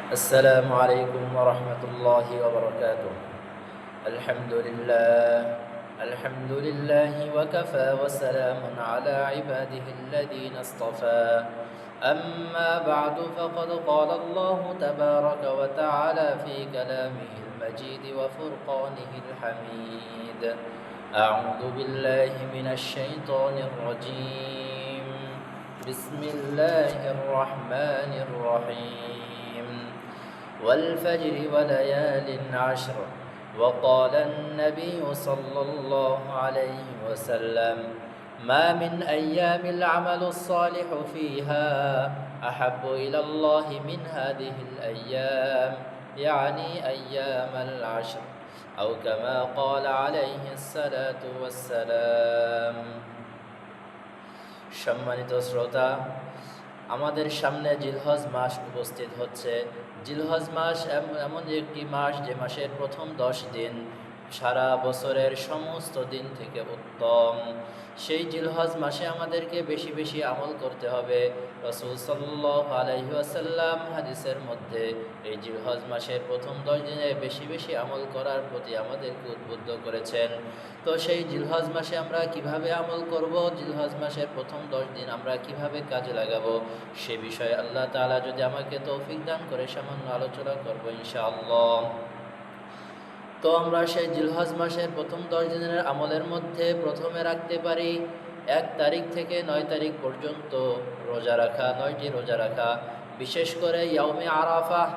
السلام عليكم ورحمة الله وبركاته. الحمد لله الحمد لله وكفى وسلام على عباده الذين اصطفى. أما بعد فقد قال الله تبارك وتعالى في كلامه المجيد وفرقانه الحميد. أعوذ بالله من الشيطان الرجيم. بسم الله الرحمن الرحيم. والفجر وليال عشر. وقال النبي صلى الله عليه وسلم: ما من أيام العمل الصالح فيها أحب إلى الله من هذه الأيام، يعني أيام العشر، أو كما قال عليه الصلاة والسلام. সম্মানিত শ্রোতা, আমাদের সামনে জিলহজ মাস উপস্থিত হচ্ছে। জিলহজ মাস এমন একটি মাস যে মাসের প্রথম 10 দিন সারা বছরের সমস্ত দিন থেকে উত্তম। সেই জিলহজ মাসে আমাদেরকে বেশি বেশি আমল করতে হবে। রাসূল সাল্লাল্লাহু আলাইহি ওয়াসাল্লাম হাদিসের মধ্যে এই জিলহজ মাসের প্রথম 10 দিনে বেশি বেশি আমল করার প্রতি আমাদেরকে উদ্বুদ্ধ করেছেন। তো সেই জিলহজ মাসে আমরা কিভাবে আমল করব, জিলহজ মাসের প্রথম 10 দিন আমরা কিভাবে কাজে লাগাবো, সে বিষয়ে আল্লাহ তাআলা যদি আমাকে তৌফিক দান করে সামান্য আলোচনা করব ইনশাআল্লাহ। তো আমরা সেই জিলহজ মাসের প্রথম 10 দিনের আমলের মধ্যে প্রথমে রাখতে পারি 1 তারিখ থেকে 9 তারিখ পর্যন্ত রোজা রাখা, 9টি রোজা রাখা। বিশেষ করে ইয়াউমে আরাফাহ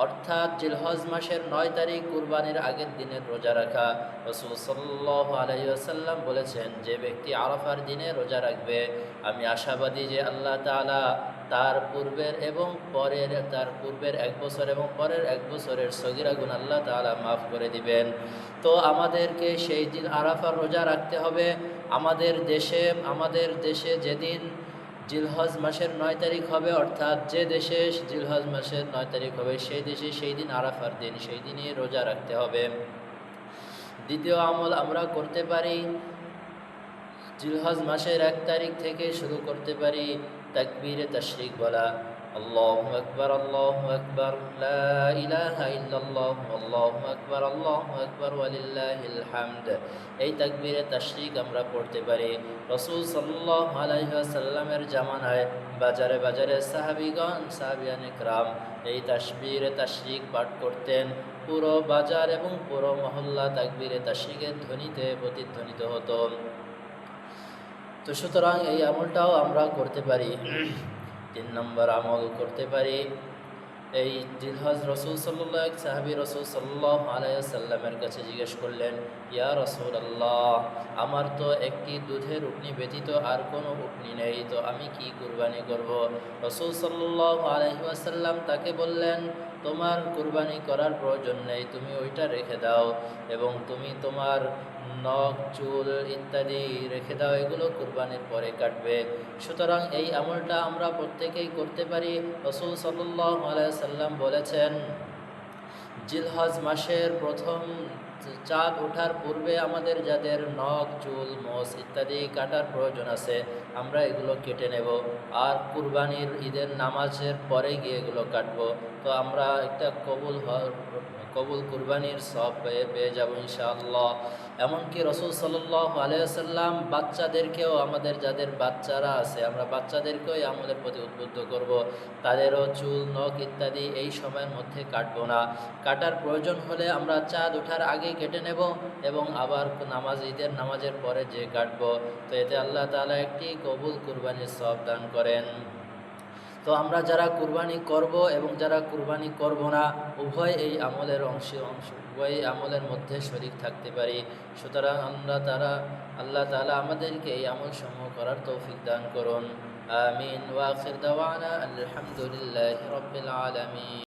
অর্থাৎ জিলহজ মাসের 9 তারিখ কুরবানির আগের দিনের রোজা রাখা। রাসূল সাল্লাল্লাহু আলাইহি ওয়াসাল্লাম বলেছেন, যে ব্যক্তি আরাফার দিনে রোজা রাখবে, আমি আশাবাদী যে আল্লাহ তাআলা তার পূর্বের 1 বছর এবং পরের 1 বছরের সগীরা গুনাহ আল্লাহ তাআলা মাফ করে দিবেন। তো আমাদেরকে সেই দিন আরাফার রোজা রাখতে হবে। আমাদের দেশে যেদিন জিলহজ মাসের 9 তারিখ হবে, অর্থাৎ যে দেশে জিলহজ মাসের 9 তারিখ হবে সেই দেশে সেই দিন আরাফার দিন, সেই দিনই রোজা রাখতে হবে। দ্বিতীয় আমল আমরা করতে পারি, জিলহজ মাসের 1 তারিখ থেকে শুরু করতে পারি তাকবীরে তাশরিক বলা। আল্লাহু আকবার, আল্লাহু আকবার, লা ইলাহা ইল্লাল্লাহ, আল্লাহু আকবার, আল্লাহু আকবার, ওয়ালিল্লাহিল হামদ। এই তাকবীরে তাশরিক আমরা পড়তে পারি। রাসূল সাল্লাল্লাহু আলাইহি ওয়াসাল্লামের জামানায় বাজারে বাজারে সাহাবিয়ানে کرام এই তাকবীরে তাশরিক পাঠ করতেন। পুরো বাজার এবং পুরো মহল্লা তাকবীরে তাশরিকের ধ্বনিতে প্রতিধ্বনিত হতো। তো সুতরাং এই আমলটাও আমরা করতে পারি। 3 নম্বর আমল করতে পারি, এই জিলহজ এক সাহাবী রাসূল সাল্লাল্লাহু আলাইহি ওয়াসাল্লামের কাছে জিজ্ঞেস করলেন, ইয়া রাসূলুল্লাহ, আমার তো একটি দুধের উটনি ব্যতীত আর কোনো উটনি নেই, তো আমি কি কুরবানি করব? রাসূল সাল্লাল্লাহু আলাইহি ওয়াসাল্লাম তাকে বললেন, তোমার কুরবানি করার প্রয়োজন নেই, তুমি ওইটা রেখে দাও এবং তুমি তোমার নখ, চুল ইত্যাদি রেখে দাও, এগুলো কুরবানির পরে কাটবে। সুতরাং এই আমলটা আমরা প্রত্যেকেই করতে পারি। রাসূল সাল্লাল্লাহু আলাইহি ওয়াসাল্লাম বলেছেন, জিলহজ মাসের প্রথম চাঁদ ওঠার পূর্বে আমাদের যাদের নখ, চুল, মোষ ইত্যাদি কাটার প্রয়োজন আছে, আমরা এগুলো কেটে নেব, আর কুরবানির ঈদের নামাজের পরে গিয়ে এগুলো কাটবো। তো আমরা একটা কবুল কুরবানির সব পেয়ে যাব ইনশাআল্লাহ। এমনকি রাসূল সাল্লাল্লাহু আলাইহি ওয়াসাল্লাম বাচ্চাদেরকেও, আমাদের যাদের বাচ্চারা আছে, আমরা বাচ্চাদেরকেও এই আমলের প্রতি উদ্বুদ্ধ করব। তাদেরও চুল, নখ ইত্যাদি এই সময়ের মধ্যে কাটবো না। কাটার প্রয়োজন হলে আমরা চাঁদ ওঠার আগে কেটে নেব এবং আবার ঈদের নামাজের পরে যে কাটবো। তো এতে আল্লাহ তাআলা একটি কবুল কুরবানির সওয়াব দান করেন। তো আমরা যারা কুরবানি করব এবং যারা কুরবানি করব না, উভয় এই আমলের উভয় আমলের মধ্যে শরীক থাকতে পারি। সুতরাং আল্লাহ তাআলা আমাদেরকে এই আমল সমূহ করার তৌফিক দান করুন। আমিন। ওয়া আখির দাওয়ানা আলহামদুলিল্লাহি রাব্বিল আলামিন।